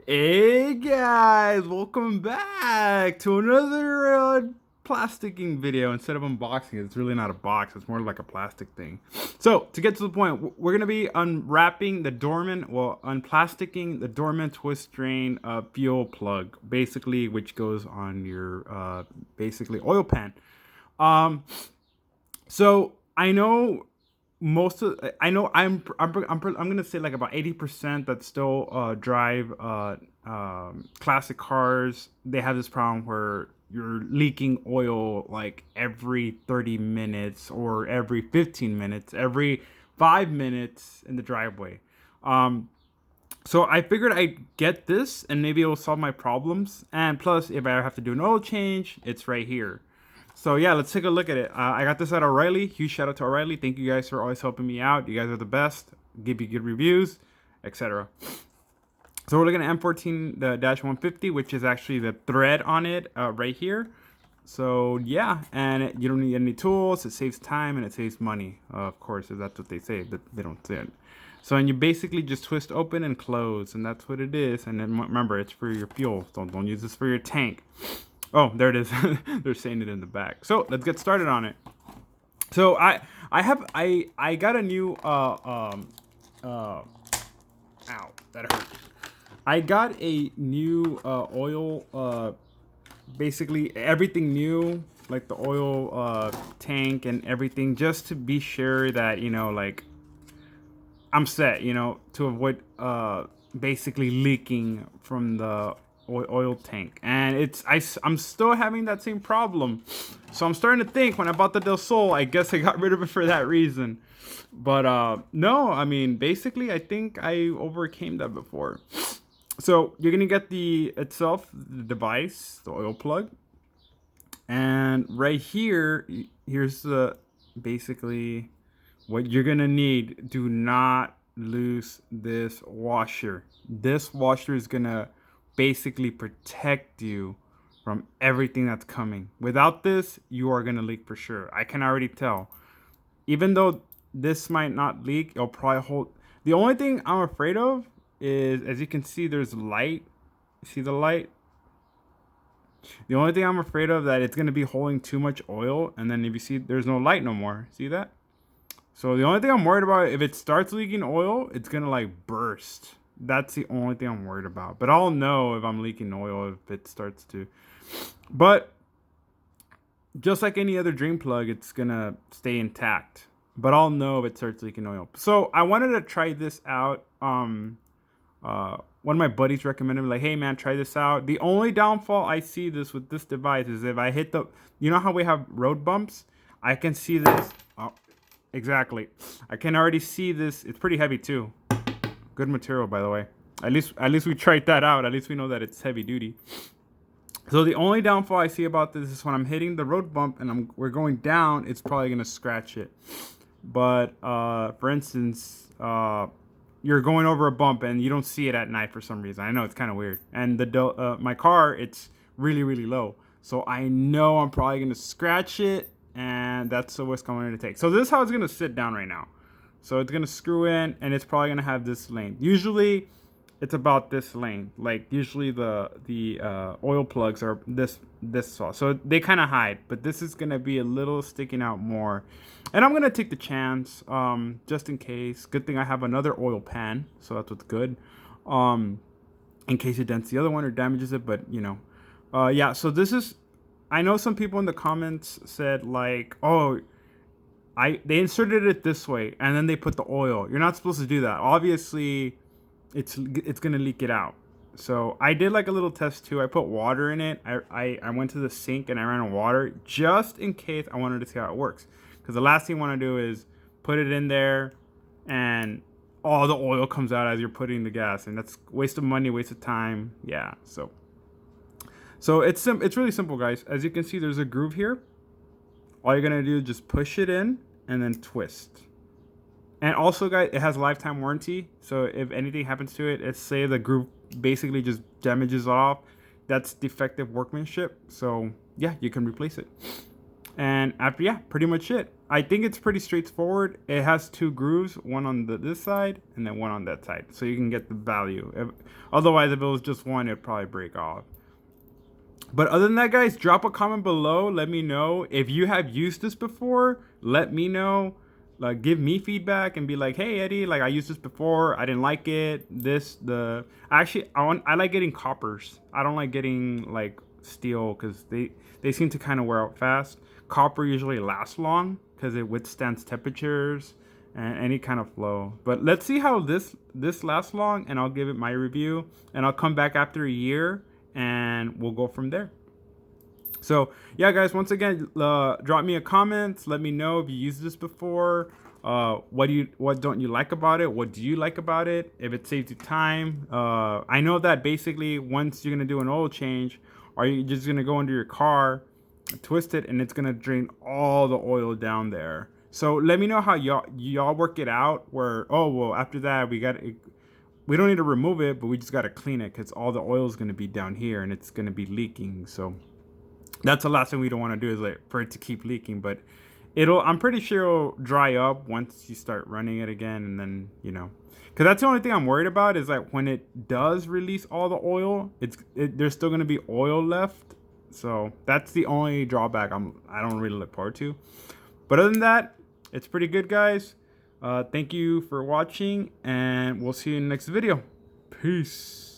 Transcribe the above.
Hey guys, welcome back to another plasticking video. Instead of unboxing it, it's really not a box, it's more like a plastic thing. So, to get to the point, we're going to be unwrapping the Dorman, unplasticking the Dorman twist drain fuel plug, basically, which goes on your basically oil pan. Um, so I know most of I know I'm gonna say like about 80% that still drive classic cars. They have this problem where you're leaking oil like every 30 minutes or every 15 minutes, every 5 minutes in the driveway. Um, so I figured I'd get this and maybe it will solve my problems. And plus, if I have to do an oil change, it's right here. So yeah, let's take a look at it. I got this at O'Reilly. Huge shout out to O'Reilly. Thank you guys for always helping me out. You guys are the best. Give you good reviews, etc. So we're looking at M14 the dash 150, which is actually the thread on it right here. So yeah, and you don't need any tools. It saves time and it saves money. Of course, if that's what they say, but they don't say it. So and you basically just twist open and close, and that's what it is. And then remember, it's for your fuel. Don't use this for your tank. Oh, there it is. They're saying it in the back. So let's get started on it. So I got a new ow, that hurt. I got a new oil basically everything new, like the oil tank and everything, just to be sure that like I'm set, to avoid basically leaking from the oil tank. And I'm still having that same problem. So I'm starting to think when I bought the Del Sol, I guess I got rid of it for that reason. But no, I mean, basically, I think I overcame that before. So you're gonna get the device, the oil plug, and right here, here's the basically what you're gonna need. Do not lose this washer. This washer is gonna basically protect you from everything that's coming. Without this, you are gonna leak for sure. I can already tell. Even though this might not leak, it'll probably hold. The only thing I'm afraid of is, as you can see, there's light. See the light? The only thing I'm afraid of that it's gonna be holding too much oil, and then if you see, there's no light no more. See that? So the only thing I'm worried about, if it starts leaking oil, it's gonna like burst. That's the only thing I'm worried about. But I'll know if I'm leaking oil if it starts to. But just like any other drain plug, it's gonna stay intact. But I'll know if it starts leaking oil. So I wanted to try this out. One of my buddies recommended me, like, hey man, try this out. The only downfall I see this with this device is if I hit the, you know how we have road bumps? I can see this. Oh, exactly. I can already see this. It's pretty heavy too. Good material, by the way. At least we tried that out. At least we know that it's heavy duty. So the only downfall I see about this is when I'm hitting the road bump and we're going down, it's probably gonna scratch it. But for instance, you're going over a bump and you don't see it at night for some reason. I know it's kind of weird. And my car, it's really really low, so I know I'm probably gonna scratch it, and that's what's going to take. So this is how it's gonna sit down right now. So it's gonna screw in, and it's probably gonna have this length. Usually, it's about this length. Like usually the oil plugs are this tall, so they kind of hide. But this is gonna be a little sticking out more, and I'm gonna take the chance, just in case. Good thing I have another oil pan, so that's what's good. Um, in case it dents the other one or damages it, but yeah. So this is. I know some people in the comments said like, oh, they inserted it this way and then they put the oil. You're not supposed to do that. Obviously, it's gonna leak it out. So I did like a little test too. I put water in it. I went to the sink and I ran water just in case I wanted to see how it works. Because the last thing you want to do is put it in there and all the oil comes out as you're putting the gas, and that's waste of money, waste of time. Yeah. So it's really simple, guys. As you can see, there's a groove here. All you're gonna do is just push it in and then twist. And also, guys, it has lifetime warranty. So if anything happens to it, let's say the groove basically just damages off, that's defective workmanship. So yeah, you can replace it. And after, yeah, pretty much it. I think it's pretty straightforward. It has two grooves, one on this side and then one on that side, so you can get the value. Otherwise, if it was just one, it'd probably break off. But other than that, guys, drop a comment below. Let me know if you have used this before. Let me know. Like, give me feedback and be like, hey Eddie, like I used this before, I didn't like it. Actually, I like getting coppers. I don't like getting like steel because they seem to kind of wear out fast. Copper usually lasts long because it withstands temperatures and any kind of flow. But let's see how this lasts long, and I'll give it my review, and I'll come back after a year and we'll go from there. So yeah, guys, once again, drop me a comment. Let me know if you used this before. What don't you like about it? What do you like about it? If it saves you time. I know that basically once you're gonna do an oil change, are you just gonna go into your car, twist it, and it's gonna drain all the oil down there. So let me know how y'all work it out. Where, oh well, after that we don't need to remove it, but we just got to clean it because all the oil is going to be down here and it's going to be leaking. So that's the last thing we don't want to do, is like for it to keep leaking. But I'm pretty sure it'll dry up once you start running it again. And then, because that's the only thing I'm worried about, is that when it does release all the oil, there's still going to be oil left. So that's the only drawback I don't really look forward to. But other than that, it's pretty good, guys. Thank you for watching, and we'll see you in the next video. Peace.